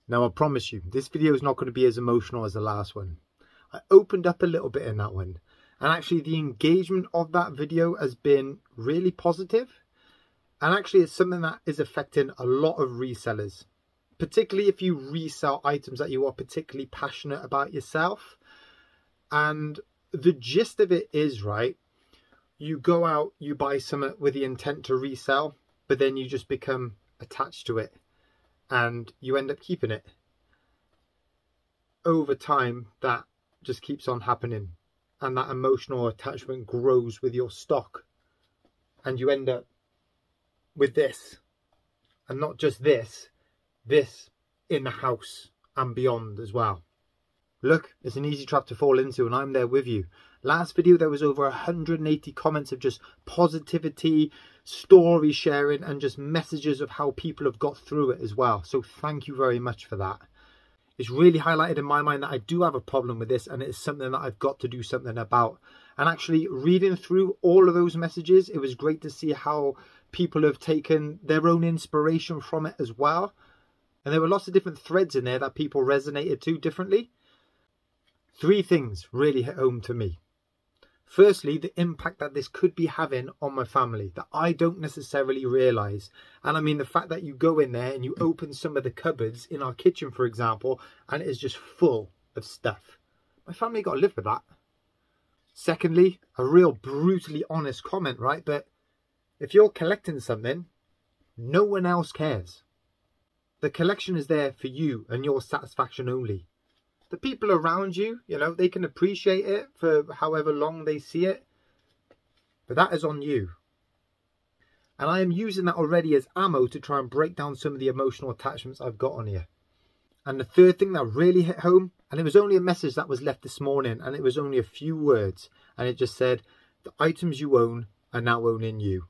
Now I promise you, this video is not going to be as emotional as the last one. I opened up a little bit in that one, and actually the engagement of that video has been really positive, and actually it's something that is affecting a lot of resellers, particularly if you resell items that you are particularly passionate about yourself. And the gist of it is, right, you go out, you buy something with the intent to resell, but then you just become attached to it and you end up keeping it. Over time, that just keeps on happening, and that emotional attachment grows with your stock, and you end up with this, and not just this in the house and beyond as well. Look, it's an easy trap to fall into, and I'm there with you. Last video there was over 180 comments of just positivity, story sharing, and just messages of how people have got through it as well. So thank you very much for that. It's really highlighted in my mind that I do have a problem with this, and it's something that I've got to do something about. And actually reading through all of those messages, it was great to see how people have taken their own inspiration from it as well. And there were lots of different threads in there that people resonated to differently. 3 things really hit home to me. Firstly, the impact that this could be having on my family that I don't necessarily realise. And I mean the fact that you go in there and you open some of the cupboards in our kitchen, for example, and it is just full of stuff. My family got to live with that. Secondly, a real brutally honest comment, right? But if you're collecting something, no one else cares. The collection is there for you and your satisfaction only. The people around you, you know, they can appreciate it for however long they see it, but that is on you. And I am using that already as ammo to try and break down some of the emotional attachments I've got on here. And the third thing that really hit home, and it was only a message that was left this morning, and it was only a few words, and it just said, the items you own are now owning you.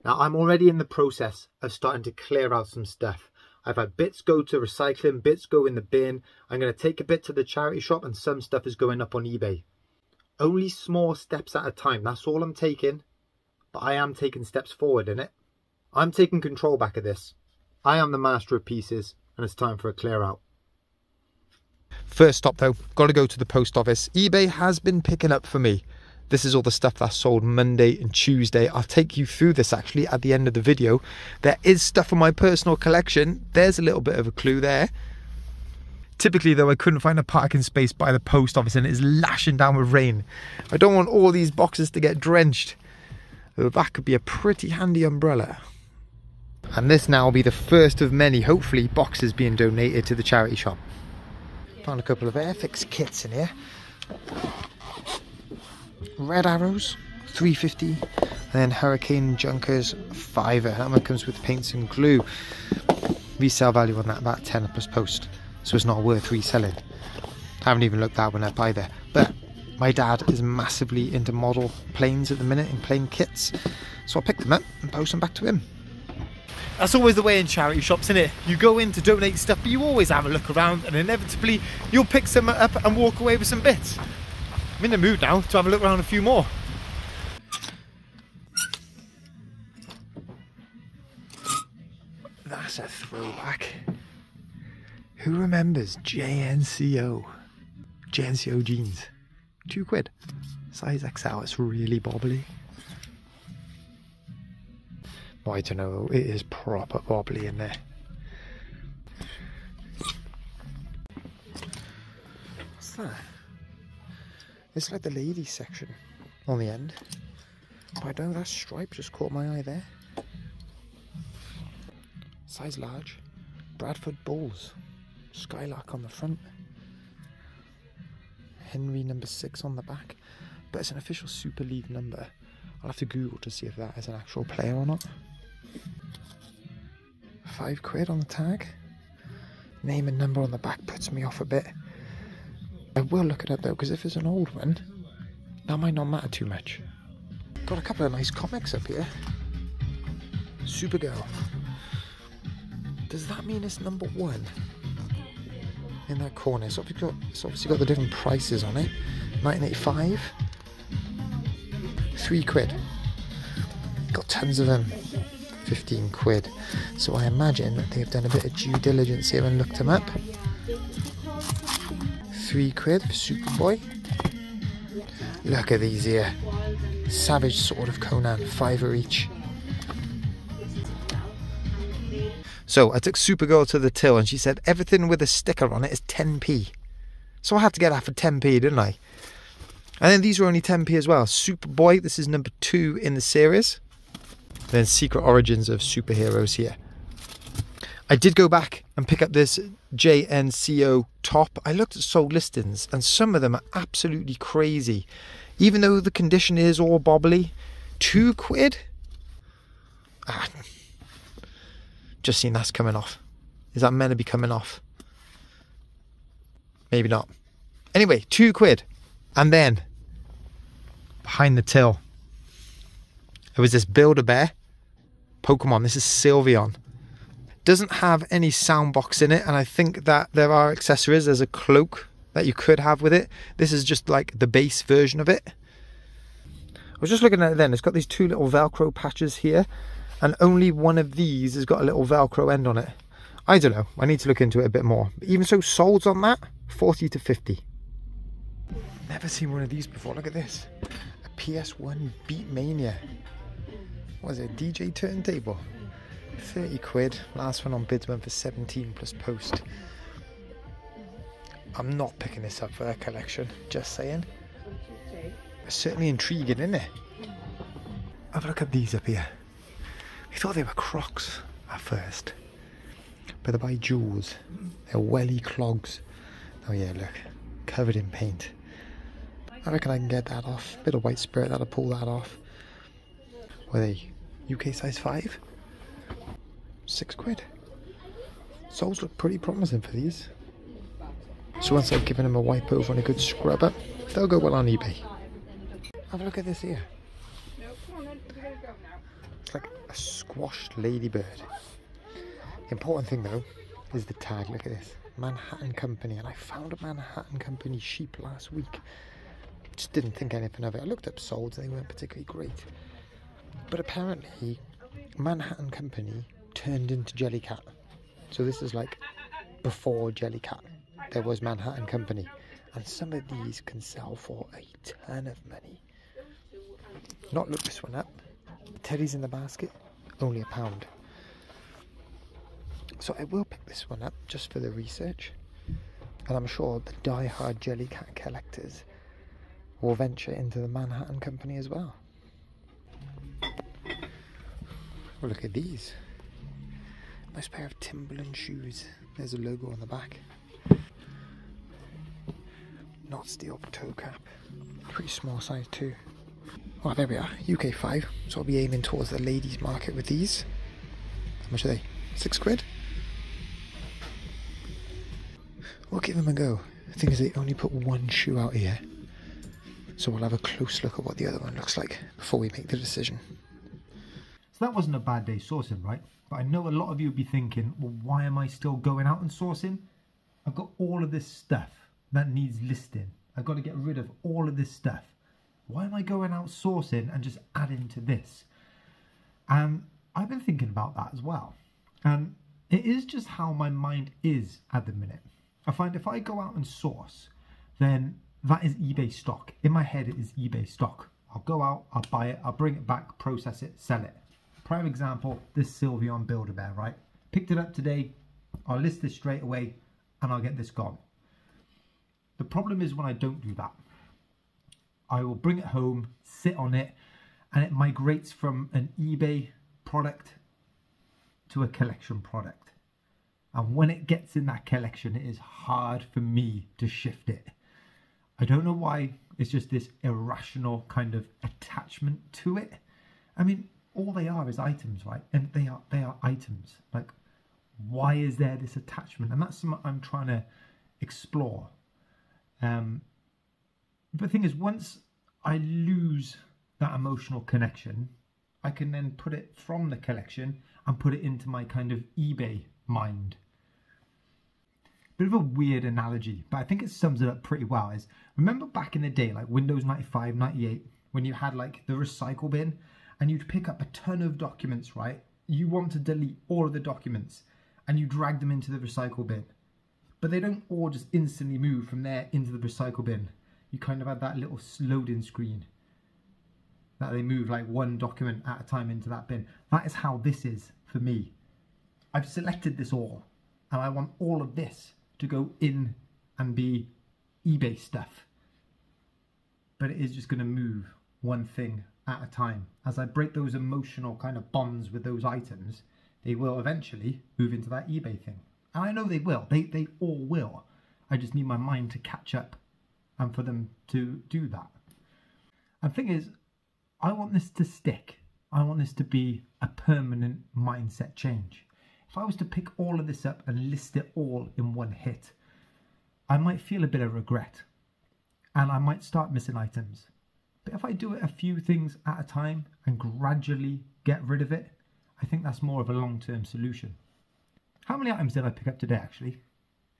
Now I'm already in the process of starting to clear out some stuff. I've had bits go to recycling, bits go in the bin. I'm going to take a bit to the charity shop, and some stuff is going up on eBay. Only small steps at a time. That's all I'm taking. But I am taking steps forward in it. I'm taking control back of this. I am the master of pieces, and it's time for a clear out. First stop though, got to go to the post office. eBay has been picking up for me. This is all the stuff that's sold Monday and Tuesday. I'll take you through this actually at the end of the video. There is stuff from my personal collection. There's a little bit of a clue there. Typically though, I couldn't find a parking space by the post office and it is lashing down with rain. I don't want all these boxes to get drenched. That could be a pretty handy umbrella. And this now will be the first of many, hopefully, boxes being donated to the charity shop. Found a couple of Airfix kits in here. Red Arrows, $3.50, and then Hurricane Junkers, $5. That one comes with paints and glue. Resale value on that about 10 plus post, so it's not worth reselling. I haven't even looked that one up either. But my dad is massively into model planes at the minute, in plane kits, so I picked them up and post them back to him. That's always the way in charity shops, isn't it? You go in to donate stuff, but you always have a look around, and inevitably you'll pick some up and walk away with some bits. I'm in the mood now to have a look around a few more. That's a throwback. Who remembers JNCO? JNCO jeans. £2. Size XL, it's really bobbly. Oh, I don't know, it is proper bobbly in there. What's that? It's like the ladies section on the end. But I don't know, that stripe just caught my eye there. Size large. Bradford Bulls. Skylark on the front. Henry number 6 on the back. But it's an official Super League number. I'll have to Google to see if that is an actual player or not. £5 on the tag. Name and number on the back puts me off a bit. I will look it up though, because if it's an old one, that might not matter too much. Got a couple of nice comics up here. Supergirl. Does that mean it's number 1? In that corner, it's obviously got the different prices on it. 1985. £3. Got tons of them. 15 quid. So I imagine that they've done a bit of due diligence here and looked them up. 3 quid for Superboy. Look at these here. Savage Sword of Conan, £5 each. So I took Supergirl to the till and she said everything with a sticker on it is 10p. So I had to get that for 10p, didn't I? And then these were only 10p as well. Superboy, this is number 2 in the series. Then Secret Origins of Superheroes here. I did go back and pick up this JNCO top. I looked at sold listings and some of them are absolutely crazy. Even though the condition is all bobbly. 2 quid? Just seen that's coming off. Is that meant to be coming off? Maybe not. Anyway, 2 quid. And then, behind the till, there was this Build-A-Bear Pokemon. This is Sylveon. Doesn't have any sound box in it, and I think that there are accessories. There's a cloak that you could have with it. This is just like the base version of it. I was just looking at it then. It's got these 2 little Velcro patches here, and only one of these has got a little Velcro end on it. I don't know. I need to look into it a bit more. But even so, solds on that, 40 to 50. Never seen one of these before. Look at this. A PS1 Beatmania. What is it? DJ turntable. 30 quid. Last one on bids went for 17 plus post. I'm not picking this up for a collection. Just saying. It's certainly intriguing, isn't it? Have a look at these up here. I thought they were Crocs at first, but they're by Jules. They're welly clogs. Oh yeah, look, covered in paint. I reckon I can get that off. Bit of white spirit, that'll pull that off. Were they UK size 5? 6 quid. Soles look pretty promising for these. So once I've given them a wipe over and a good scrub up, they'll go well on eBay. Have a look at this here. It's like a squashed ladybird. The important thing though is the tag. Look at this. Manhattan Company. And I found a Manhattan Company sheep last week. Just didn't think anything of it. I looked up solds. They weren't particularly great. But apparently Manhattan Company turned into Jellycat. So this is like before Jellycat. There was Manhattan Company. And some of these can sell for a ton of money. Not look this one up. Teddy's in the basket, only £1. So I will pick this one up just for the research, and I'm sure the die-hard Jellycat collectors will venture into the Manhattan Company as well. Well, look at these. Nice pair of Timberland shoes. There's a logo on the back. Not steel toe cap. Pretty small size too. Oh, there we are. UK 5. So I'll be aiming towards the ladies market with these. How much are they? 6 quid? We'll give them a go. The thing is, they only put one shoe out here. So we'll have a close look at what the other one looks like before we make the decision. So that wasn't a bad day sourcing, right? But I know a lot of you would be thinking, well, why am I still going out and sourcing? I've got all of this stuff that needs listing. I've got to get rid of all of this stuff. Why am I going out sourcing and just adding to this? And I've been thinking about that as well. And it is just how my mind is at the minute. I find if I go out and source, then that is eBay stock. In my head, it is eBay stock. I'll go out, I'll buy it, I'll bring it back, process it, sell it. Prime example, this Sylveon Build-A-Bear, right? Picked it up today, I'll list this straight away, and I'll get this gone. The problem is when I don't do that. I will bring it home, sit on it, and it migrates from an eBay product to a collection product. And when it gets in that collection, it is hard for me to shift it. I don't know why. It's just this irrational kind of attachment to it. I mean, all they are is items, right? And they are items. Like, why is there this attachment? And that's something I'm trying to explore. But the thing is, once I lose that emotional connection, I can then put it from the collection and put it into my kind of eBay mind. Bit of a weird analogy, but I think it sums it up pretty well. Is remember back in the day, like Windows 95, 98, when you had like the recycle bin and you'd pick up a ton of documents, right? you want to delete all of the documents and you drag them into the recycle bin. But they don't all just instantly move from there into the recycle bin. You kind of have that little loading screen that they move like one document at a time into that bin. That is how this is for me. I've selected this all and I want all of this to go in and be eBay stuff. But it is just going to move one thing at a time. As I break those emotional kind of bonds with those items, they will eventually move into that eBay thing. And I know they will. They all will. I just need my mind to catch up and for them to do that. And the thing is, I want this to stick. I want this to be a permanent mindset change. If I was to pick all of this up and list it all in one hit, I might feel a bit of regret and I might start missing items. But if I do it a few things at a time and gradually get rid of it, I think that's more of a long-term solution. How many items did I pick up today actually?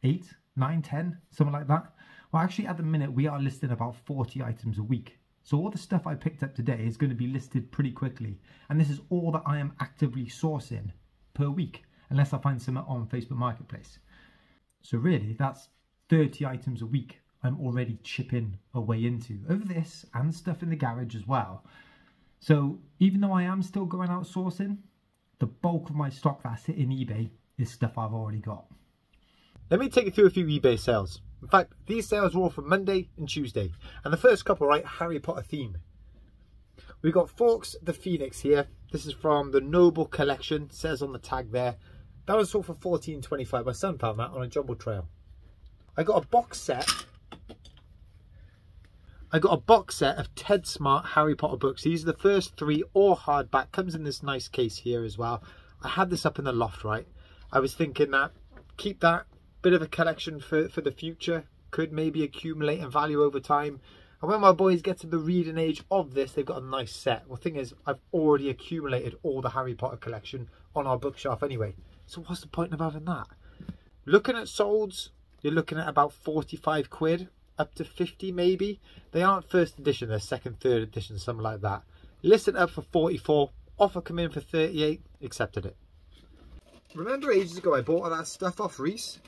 8, 9, 10, something like that? Well, actually at the minute we are listing about 40 items a week. So all the stuff I picked up today is going to be listed pretty quickly. And this is all that I am actively sourcing per week, unless I find something on Facebook Marketplace. So really, that's 30 items a week I'm already chipping away into of this and stuff in the garage as well. So even though I am still going out sourcing, the bulk of my stock that's hitting eBay is stuff I've already got. Let me take you through a few eBay sales. In fact, these sales were all from Monday and Tuesday. And the first couple, right, Harry Potter theme. We've got Forks the Phoenix here. This is from the Noble Collection, it says on the tag there. That was sold for $14.25. My son found that on a jumble trail. I got a box set of Ted Smart Harry Potter books. These are the first 3, all hardback. Comes in this nice case here as well. I had this up in the loft, right? I was thinking that, keep that, bit of a collection for the future. Could maybe accumulate in value over time. And when my boys get to the reading age of this, they've got a nice set. Well, the thing is, I've already accumulated all the Harry Potter collection on our bookshelf anyway. So what's the point of having that? Looking at solds, you're looking at about 45 quid. Up to 50 maybe. They aren't first edition, they're second, third edition, something like that. Listed up for 44, offer come in for 38, accepted it. Remember ages ago I bought all that stuff off Reese?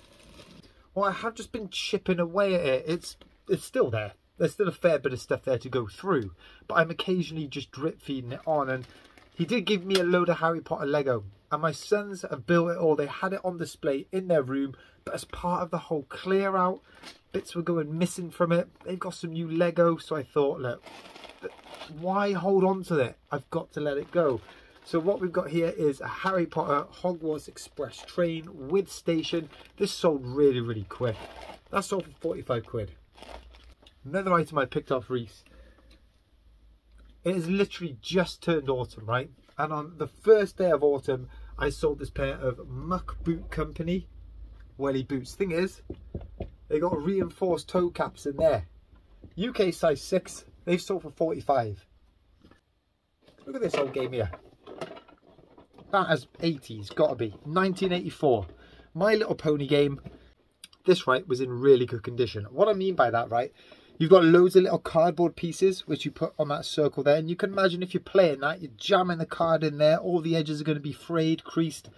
Well, I have just been chipping away at it. It's still there. There's still a fair bit of stuff there to go through, but I'm occasionally just drip feeding it on. And he did give me a load of Harry Potter Lego, and my sons have built it all. They had it on display in their room, but as part of the whole clear out, bits were going missing from it. They've got some new Lego, so I thought, look, why hold on to it? I've got to let it go. So what we've got here is a Harry Potter Hogwarts Express train with station. This sold really, really quick. That sold for 45 quid. Another item I picked off Reese. It has literally just turned autumn, right? And on the first day of autumn, I sold this pair of Muck Boot Company welly boots. Thing is, they got reinforced toe caps in there. UK size 6, they've sold for 45. Look at this old game here. That has 80s, gotta be. 1984. My Little Pony game. This, right, was in really good condition. What I mean by that, right, you've got loads of little cardboard pieces which you put on that circle there. And you can imagine if you're playing that, you're jamming the card in there. All the edges are going to be frayed, creased.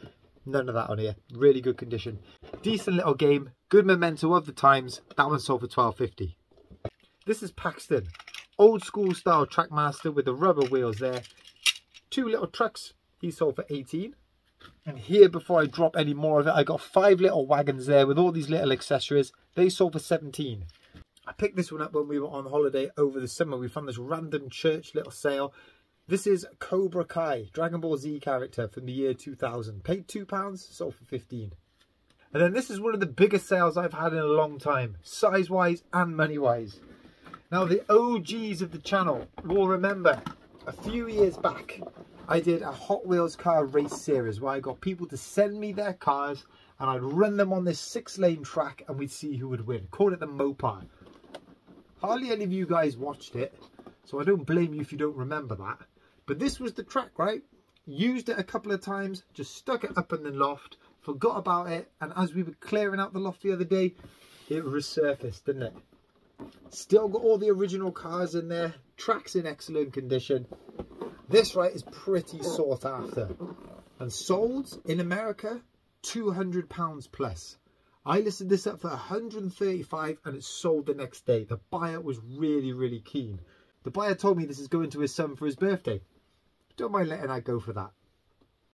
None of that on here. Really good condition. Decent little game. Good memento of the times. That one sold for $12.50. This is Paxton. Old school style Trackmaster with the rubber wheels there. 2 little trucks. He sold for 18. And here, before I drop any more of it, I got 5 little wagons there with all these little accessories. They sold for 17. I picked this one up when we were on holiday over the summer. We found this random church little sale. This is Cobra Kai, Dragon Ball Z character from the year 2000. Paid £2, sold for 15. And then this is one of the biggest sales I've had in a long time, size-wise and money-wise. Now, the OGs of the channel will remember a few years back, I did a Hot Wheels car race series where I got people to send me their cars and I'd run them on this 6-lane track and we'd see who would win. Called it the Mopar. Hardly any of you guys watched it, so I don't blame you if you don't remember that. But this was the track, right? Used it a couple of times, just stuck it up in the loft, forgot about it, and as we were clearing out the loft the other day, it resurfaced, didn't it? Still got all the original cars in there, track's in excellent condition. This, right, is pretty sought after. and sold in America £200 plus. I listed this up for 135 and it sold the next day. The buyer was really, really keen. The buyer told me this is going to his son for his birthday. Don't mind letting that go for that.